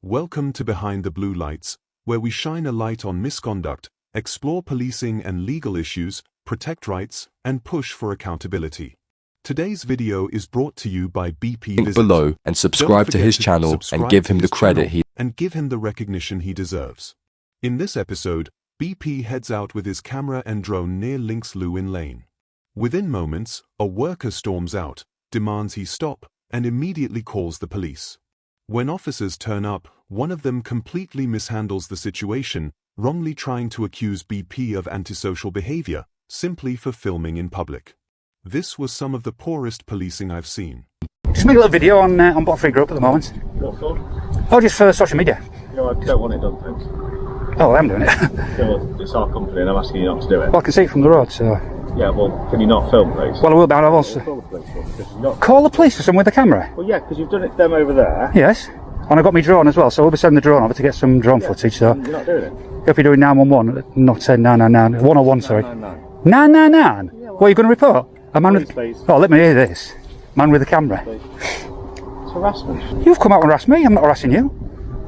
Welcome to Behind the Blue Lights, where we shine a light on misconduct, explore policing and legal issues, protect rights, and push for accountability. Today's video is brought to you by BP. Link below and subscribe to his channel and give him the credit and give him the recognition he deserves. In this episode, BP heads out with his camera and drone near Links Lewin Lane. Within moments, a worker storms out, demands he stop, and immediately calls the police. When officers turn up, one of them completely mishandles the situation, wrongly trying to accuse BP of antisocial behavior, simply for filming in public. This was some of the poorest policing I've seen. Just make a little video on Botfree Group at the moment. What for? Oh, just for social media. No, I don't want it done, thanks. Oh, I'm doing it. Yeah, well, it's our company and I'm asking you not to do it. Well, I can see it from the road, so... Yeah, well, can you not film, please? Well, I will, but I will also... Call the police for me, because you're not... Call the police for someone with a camera? Well, yeah, because you've done it to them over there. Yes. And I got my drone as well, so we'll be sending the drone over to get some drone footage, so... You're not doing it? If you're doing 911, not 999, 101, sorry. 999. 999? Yeah, what are you going to report? A man with... Please. Oh, let me hear this. Man with a camera. Please. It's harassment. You've come out and harassed me, I'm not harassing you.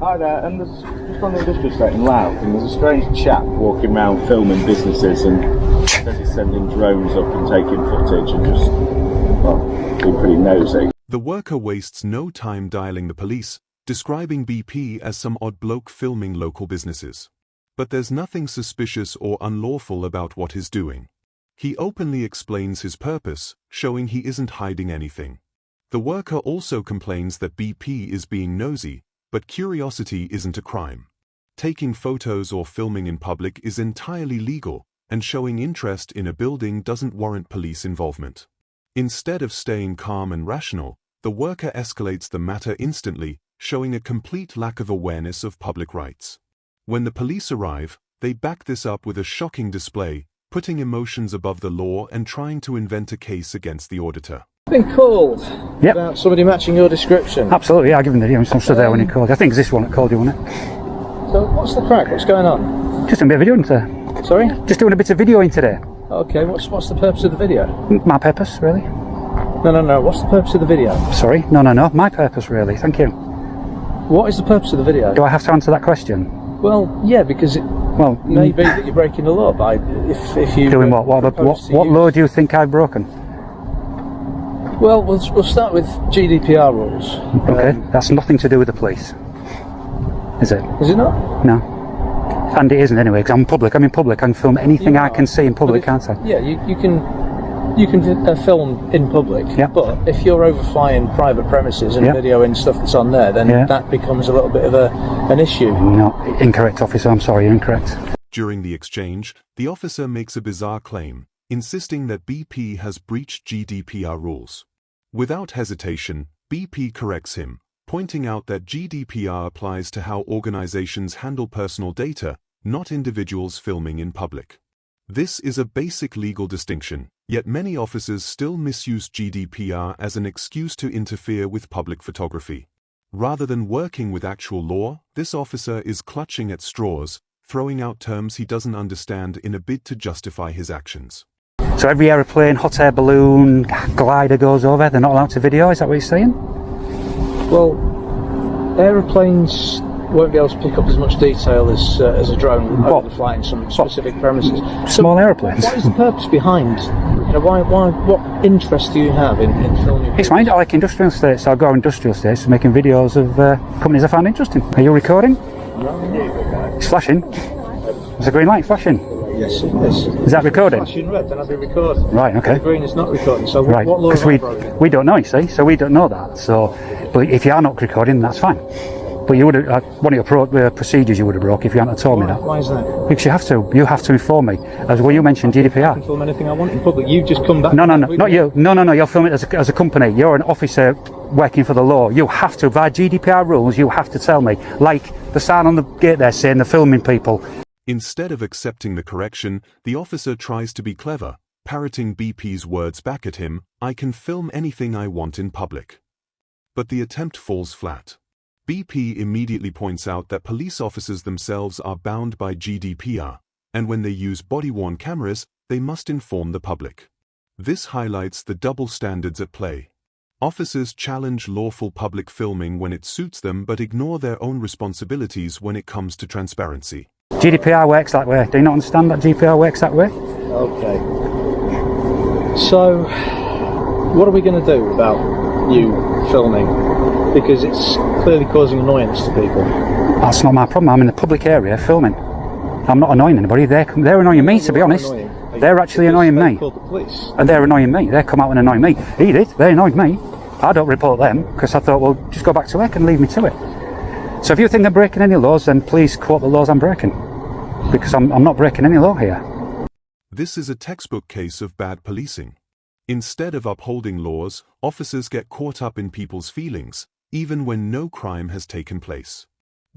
Hi there, and there's just on the industrial estate in Louth, and there's a strange chap walking around filming businesses and says he's sending drones up and taking footage and just, well, being pretty nosy. The worker wastes no time dialing the police, describing BP as some odd bloke filming local businesses. But there's nothing suspicious or unlawful about what he's doing. He openly explains his purpose, showing he isn't hiding anything. The worker also complains that BP is being nosy, but curiosity isn't a crime. Taking photos or filming in public is entirely legal, and showing interest in a building doesn't warrant police involvement. Instead of staying calm and rational, the worker escalates the matter instantly, showing a complete lack of awareness of public rights. When the police arrive, they back this up with a shocking display, putting emotions above the law and trying to invent a case against the auditor. Been called Yep. about somebody matching your description. Absolutely, yeah, I'll give him the video. I'm stood there when he called. I think it's this one that called you, wasn't it? So what's the crack? What's going on? Just doing a bit of videoing today. Sorry? Just doing a bit of videoing today. Okay, what's the purpose of the video? My purpose, really. No. What's the purpose of the video? Sorry, no. My purpose, really. Thank you. What is the purpose of the video? Do I have to answer that question? Well, yeah, because it Well, may be that you're breaking the law by if you doing what? What law do you think I've broken? Well, we'll start with GDPR rules. Okay, that's nothing to do with the police, is it? Is it not? No. And it isn't anyway, because I'm public. I'm in public. I can film anything I can see in public, can't I? Yeah, you can film in public. Yeah. But if you're overflying private premises and videoing stuff that's on there, then that becomes a little bit of an issue. No, incorrect, officer. I'm sorry, you're incorrect. During the exchange, the officer makes a bizarre claim, insisting that BP has breached GDPR rules. Without hesitation, BP corrects him, pointing out that GDPR applies to how organizations handle personal data, not individuals filming in public. This is a basic legal distinction, yet many officers still misuse GDPR as an excuse to interfere with public photography. Rather than working with actual law, this officer is clutching at straws, throwing out terms he doesn't understand in a bid to justify his actions. So every aeroplane, hot air balloon, glider goes over, they're not allowed to video, is that what you're saying? Well, aeroplanes won't be able to pick up as much detail as a drone overflying some specific premises. Small aeroplanes. What is the purpose behind? What interest do you have in filming? It's fine, I like industrial estates, so I'll go to industrial estates making videos of companies I find interesting. Are you recording? No. It's flashing. There's a green light flashing. Yes, it is. Is that recording? Flashing red, then I'll be recording. Right, okay. The green is not recording, so Right, what law because have I broken? we don't know, you see, so we don't know that. So, but if you are not recording, that's fine. But you would have, one of your procedures you would have broke if you hadn't told me that. Why is that? Because you have to inform me. As well, you mentioned GDPR. I can film anything I want in public. You've just come back. No, not you. No, you're filming it as a company. You're an officer working for the law. You have to, via GDPR rules, you have to tell me. Like the sign on the gate there saying they're filming people. Instead of accepting the correction, the officer tries to be clever, parroting BP's words back at him, "I can film anything I want in public." But the attempt falls flat. BP immediately points out that police officers themselves are bound by GDPR, and when they use body-worn cameras, they must inform the public. This highlights the double standards at play. Officers challenge lawful public filming when it suits them but ignore their own responsibilities when it comes to transparency. GDPR works that way. Do you not understand that GDPR works that way? Okay. So, what are we going to do about you filming? Because it's clearly causing annoyance to people. That's not my problem. I'm in a public area filming. I'm not annoying anybody. They're annoying me, to be honest. They're actually annoying me. Called the police. And they're annoying me. They come out and annoy me. He did. They annoyed me. I don't report them because I thought, well, just go back to work and leave me to it. So if you think I'm breaking any laws, then please quote the laws I'm breaking. Because I'm not breaking any law here. This is a textbook case of bad policing. Instead of upholding laws, officers get caught up in people's feelings, even when no crime has taken place.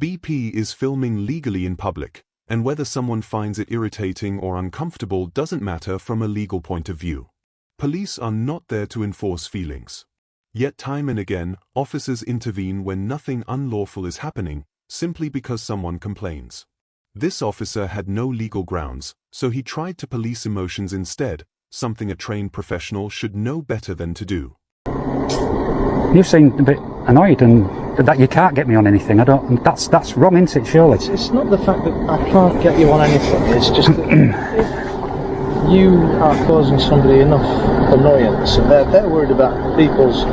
BP is filming legally in public, and whether someone finds it irritating or uncomfortable doesn't matter from a legal point of view. Police are not there to enforce feelings. Yet time and again, officers intervene when nothing unlawful is happening, simply because someone complains. This officer had no legal grounds, so he tried to police emotions instead, something a trained professional should know better than to do. You seem a bit annoyed and that you can't get me on anything. That's wrong, isn't it, surely? It's not the fact that I can't get you on anything, it's just that if you are causing somebody enough annoyance and they're worried about people's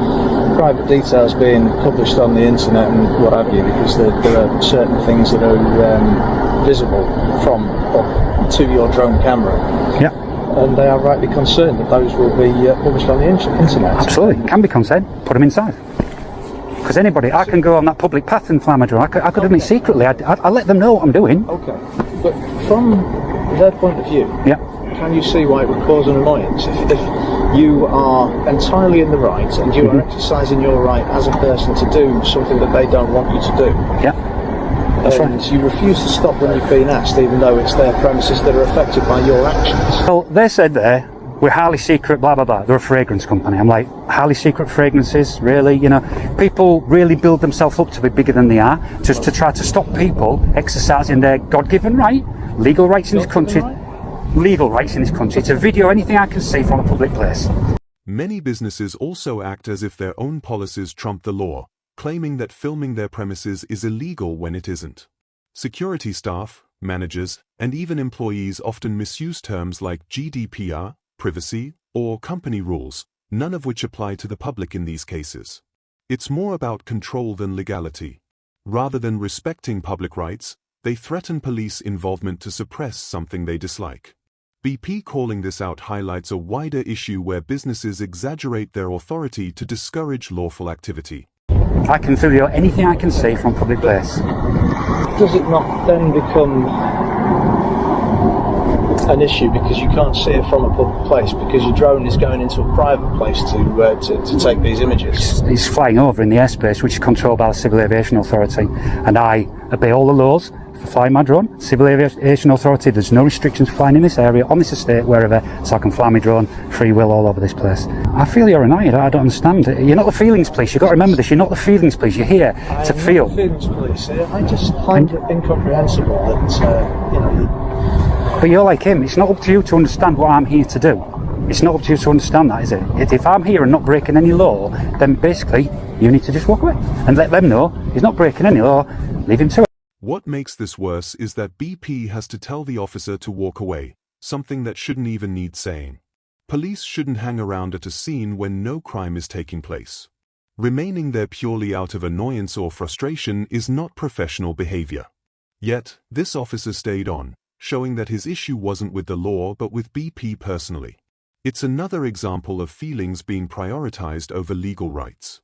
private details being published on the internet and what have you, because there are certain things that are visible from or to your drone camera. Yeah. And they are rightly concerned that those will be published on the internet. Absolutely, can be concerned. Put them inside. Because anybody, I can go on that public path and fly my drone. I could have done it secretly. I let them know what I'm doing. Okay, but from their point of view, yeah, can you see why it would cause an annoyance if you are entirely in the right and you are exercising your right as a person to do something that they don't want you to do? Yeah. That's and right. You refuse to stop when you've been asked, even though it's their premises that are affected by your actions. Well, they said there, we're highly secret, blah, blah, blah. They're a fragrance company. I'm like, highly secret fragrances? Really? You know, people really build themselves up to be bigger than they are, just to try to stop people exercising their God-given right, legal rights in this country, legal rights in this country, to video anything I can see from a public place. Many businesses also act as if their own policies trump the law, claiming that filming their premises is illegal when it isn't. Security staff, managers, and even employees often misuse terms like GDPR, privacy, or company rules, none of which apply to the public in these cases. It's more about control than legality. Rather than respecting public rights, they threaten police involvement to suppress something they dislike. BP calling this out highlights a wider issue where businesses exaggerate their authority to discourage lawful activity. I can video anything I can see from public place. Does it not then become an issue because you can't see it from a public place because your drone is going into a private place to take these images? It's flying over in the airspace which is controlled by the Civil Aviation Authority, and I obey all the laws for flying my drone. Civil Aviation Authority, there's no restrictions flying in this area, on this estate, wherever, so I can fly my drone free will all over this place. I feel you're annoyed. I don't understand. You're not the feelings police. You've got to remember this. You're not the feelings police. You're here to feel. I'm not the feelings police. I just find it incomprehensible that But you're like him. It's not up to you to understand what I'm here to do. It's not up to you to understand that, is it? If I'm here and not breaking any law, then basically you need to just walk away and let them know he's not breaking any law. Leave him to it. What makes this worse is that BP has to tell the officer to walk away, something that shouldn't even need saying. Police shouldn't hang around at a scene when no crime is taking place. Remaining there purely out of annoyance or frustration is not professional behavior. Yet, this officer stayed on, showing that his issue wasn't with the law but with BP personally. It's another example of feelings being prioritized over legal rights.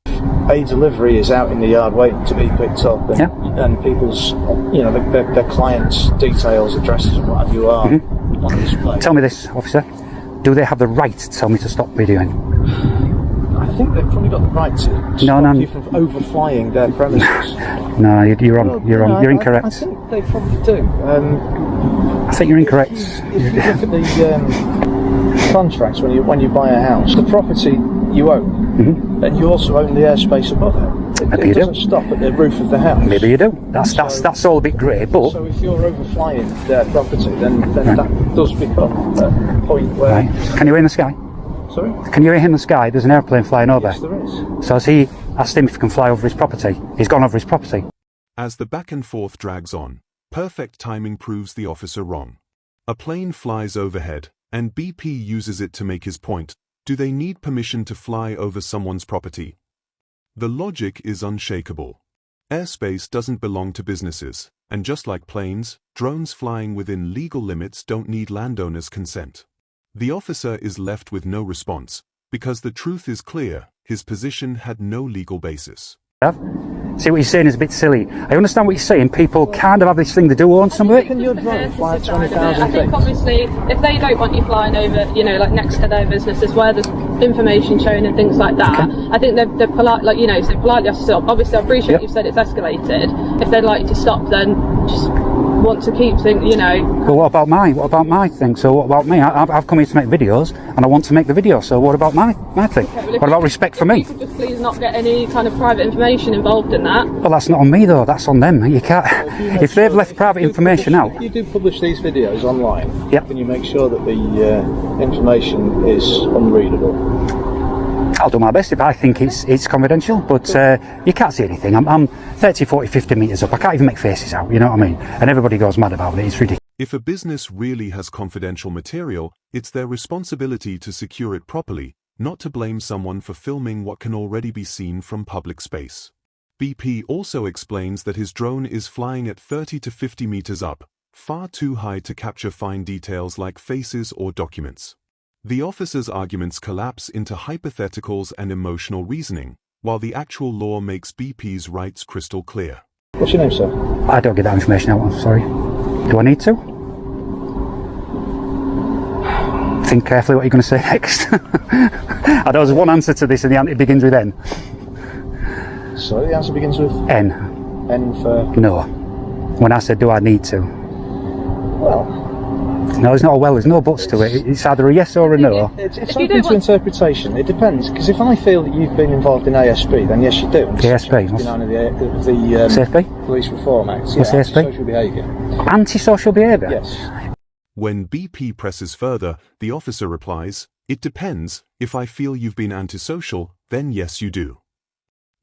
A delivery is out in the yard waiting to be picked up, and people's, their clients' details, addresses, and what have you are on display. Tell me this, officer. Do they have the right to tell me to stop videoing? I think they've probably got the right to stop you from overflying their premises. No, you're wrong. You're wrong. You're incorrect. I think they probably do. I think you're incorrect. If you look at the contracts when you buy a house, the property you own, and you also own the airspace above it. It doesn't stop at the roof of the house. Maybe you do. That's all a bit grey, but... So if you're overflying their property, then that does become a point where... Right. Can you aim the sky? Sorry? Can you hear him in the sky? There's an airplane flying over. Yes, there is. So has he asked him if he can fly over his property? He's gone over his property. As the back and forth drags on, perfect timing proves the officer wrong. A plane flies overhead, and BP uses it to make his point. Do they need permission to fly over someone's property? The logic is unshakable. Airspace doesn't belong to businesses, and just like planes, drones flying within legal limits don't need landowners' consent. The officer is left with no response, because the truth is clear, his position had no legal basis. See what you're saying is a bit silly. I understand what you're saying. People kind of have this thing, they do own some of it. Can your drone fly at 20,000 I think feet? obviously if they don't want you flying over, you know, like next to their businesses where there's information shown and things like that, I think they're polite, like, you know, so politely have to stop. Obviously I appreciate you've said it's escalated. If they'd like to stop, then just want to keep things, you know. But what about my thing? So what about me? I've come here to make videos, and I want to make the video, so what about my thing? Okay, well, what about respect for me? Just please not get any kind of private information involved in that. Well, that's not on me though, that's on them. You can't, if they've left private information out. If you do publish these videos online, Yep. can you make sure that the information is unreadable? I'll do my best if I think it's confidential, but you can't see anything. I'm 30, 40, 50 metres up. I can't even make faces out, you know what I mean? And everybody goes mad about it. It's ridiculous. If a business really has confidential material, it's their responsibility to secure it properly, not to blame someone for filming what can already be seen from public space. BP also explains that his drone is flying at 30 to 50 meters up, far too high to capture fine details like faces or documents. The officer's arguments collapse into hypotheticals and emotional reasoning, while the actual law makes BP's rights crystal clear. What's your name, sir? I don't get that information out, I'm sorry. Do I need to? Think carefully what you're going to say next. I know there's one answer to this and it begins with N. So the answer begins with N. N for... No. When I said do I need to? Well... No, there's not a well, there's no buts to it. It's either a yes or a no. It's open to interpretation. It depends, because if I feel that you've been involved in ASP, then yes you do. ASP? The Police Reform Act. What's ASP? Antisocial behaviour. Antisocial behaviour? Yes. When BP presses further, the officer replies, "It depends. If I feel you've been antisocial, then yes you do."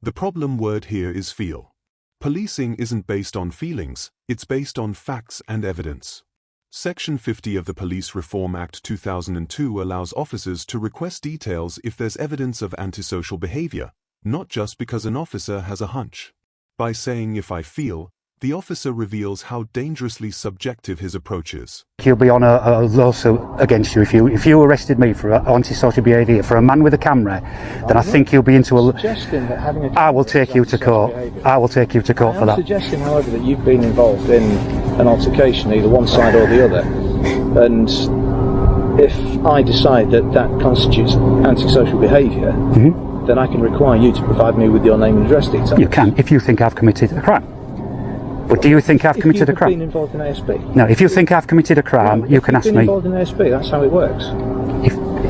The problem word here is feel. Policing isn't based on feelings, it's based on facts and evidence. Section 50 of the Police Reform Act 2002 allows officers to request details if there's evidence of antisocial behavior, not just because an officer has a hunch. By saying "if I feel," the officer reveals how dangerously subjective his approach is. He'll be on a lawsuit against you if you arrested me for antisocial behaviour, for a man with a camera, then I think he'll be into a... Suggesting that having a... I will take you to court. I will take you to court for that. I'm suggesting, however, that you've been involved in an altercation, either one side or the other, and if I decide that that constitutes antisocial behaviour, then I can require you to provide me with your name and address details. You can, if you think I've committed a crime. But do you think I've committed a crime? If you've been involved in ASP. No, if you think I've committed a crime, you can ask me. If you've been involved in ASP, that's how it works.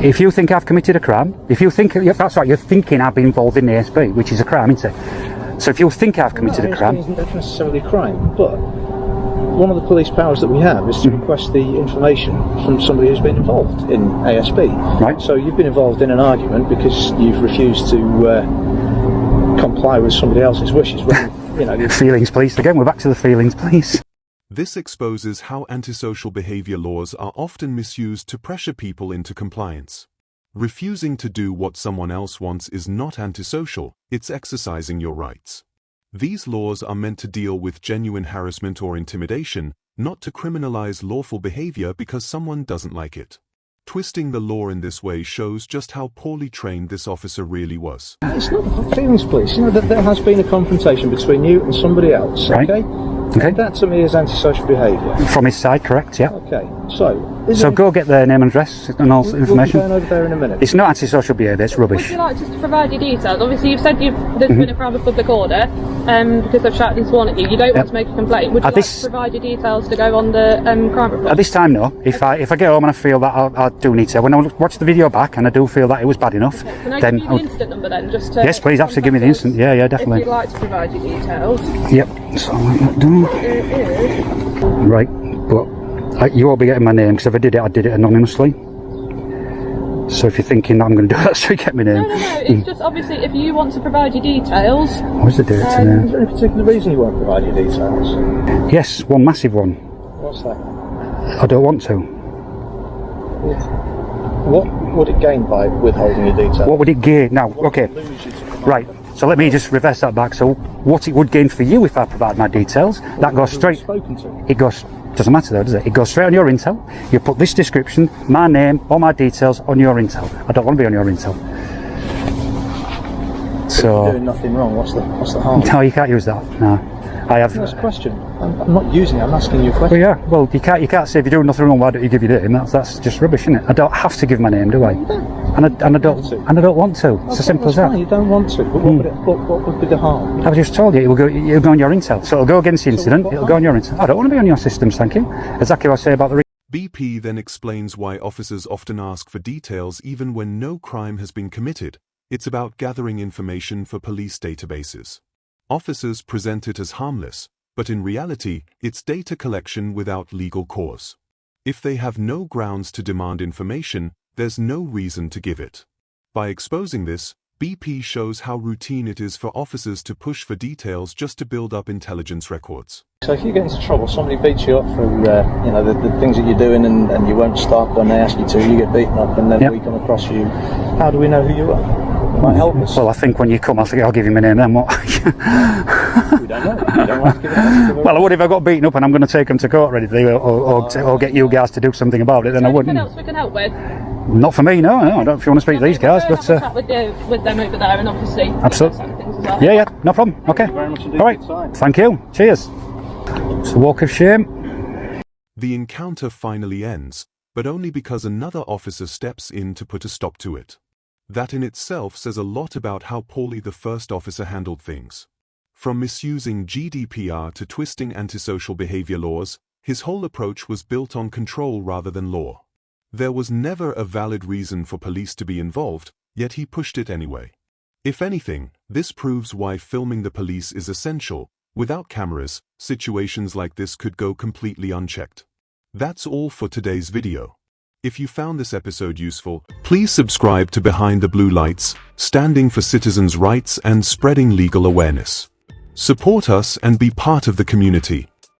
If you think I've committed a crime, if you think, that's right, you're thinking I've been involved in ASP, which is a crime, isn't it? So if you think I've committed a crime... ASP isn't necessarily a crime, but one of the police powers that we have is to request the information from somebody who's been involved in ASP. Right. So you've been involved in an argument because you've refused to comply with somebody else's wishes. When, you know, Feelings police again, we're back to the feelings police. This exposes how antisocial behavior laws are often misused to pressure people into compliance. Refusing to do what someone else wants is not antisocial, it's exercising your rights. These laws are meant to deal with genuine harassment or intimidation, not to criminalize lawful behavior because someone doesn't like it. Twisting the law in this way shows just how poorly trained this officer really was. it's not feelings police. You know that there has been a confrontation between you and somebody else. Right. Okay. That to me is antisocial behaviour. From his side, correct, yeah. Okay. So go get their name and address and all information. We'll be going over there in a minute. It's not antisocial behaviour, it's rubbish. Would you like just to provide your details? Obviously you've said there's been a crime of public order because they've shouted and sworn at you. You don't want to make a complaint. Would you like to provide your details to go on the crime report? At this time, no. If I get home and I feel that I do need to, when I watch the video back and I do feel that it was bad enough, Can I then give you the instant number then? Just to yes, please, absolutely give me the instant. Yeah, definitely. If you'd like to provide your details. Yep. So I'll let that down. Right, but you won't be getting my name because if I did it anonymously. So if you're thinking I'm going to do that, so you get my name. No. It's just obviously if you want to provide your details. What's the date Is today? there any particular reason you won't provide your details? Yes, one massive one. What's that? I don't want to. What would it gain by withholding your details? What would it gain? Now, okay, Lose you to provide right. So let me just reverse that back. So what it would gain for you if I provide my details, that goes straight. Spoken to. It goes. Doesn't matter though, does it? It goes straight on your intel. You put this description, my name, all my details on your intel. I don't want to be on your intel. You're So doing nothing wrong. What's the harm? no, you can't use that. No, I have. That's a question. I'm not using it. I'm asking you a question. Well, yeah. Well, you can't say if you're doing nothing wrong. Why don't you give your name? That's just rubbish, isn't it? I don't have to give my name, do I? And I don't want to. It's as simple as that. Fine, you don't want to. But what would be the harm? I've just told you it'll go on your intel. So it'll go against the incident. It'll go on your intel. I don't want to be on your systems, thank you. Exactly what I say about the. BP then explains why officers often ask for details even when no crime has been committed. It's about gathering information for police databases. Officers present it as harmless, but in reality, it's data collection without legal cause. If they have no grounds to demand information, there's no reason to give it. By exposing this, BP shows how routine it is for officers to push for details just to build up intelligence records. So if you get into trouble, somebody beats you up for the things that you're doing and you won't stop when they ask you to, you get beaten up and then we come across you. How do we know who you are? Might help us. Well, I think when you come, I'll give you my name then. What? We don't know. You don't want to give it. Well, I would if I got beaten up and I'm going to take them to court ready to do, or get you guys to do something about it. Then I wouldn't. Anything else we can help with? Not for me, no. I don't. If you want to speak to these guys, but have a chat with them over there, and obviously absolutely. things as well. Yeah, no problem. Okay. Thank you very much indeed All right. for your time. Thank you. Cheers. It's a walk of shame. The encounter finally ends, but only because another officer steps in to put a stop to it. That in itself says a lot about how poorly the first officer handled things. From misusing GDPR to twisting antisocial behavior laws, his whole approach was built on control rather than law. There was never a valid reason for police to be involved, yet he pushed it anyway. If anything, this proves why filming the police is essential. Without cameras, situations like this could go completely unchecked. That's all for today's video. If you found this episode useful, please subscribe to Behind the Blue Lights, standing for citizens' rights and spreading legal awareness. Support us and be part of the community.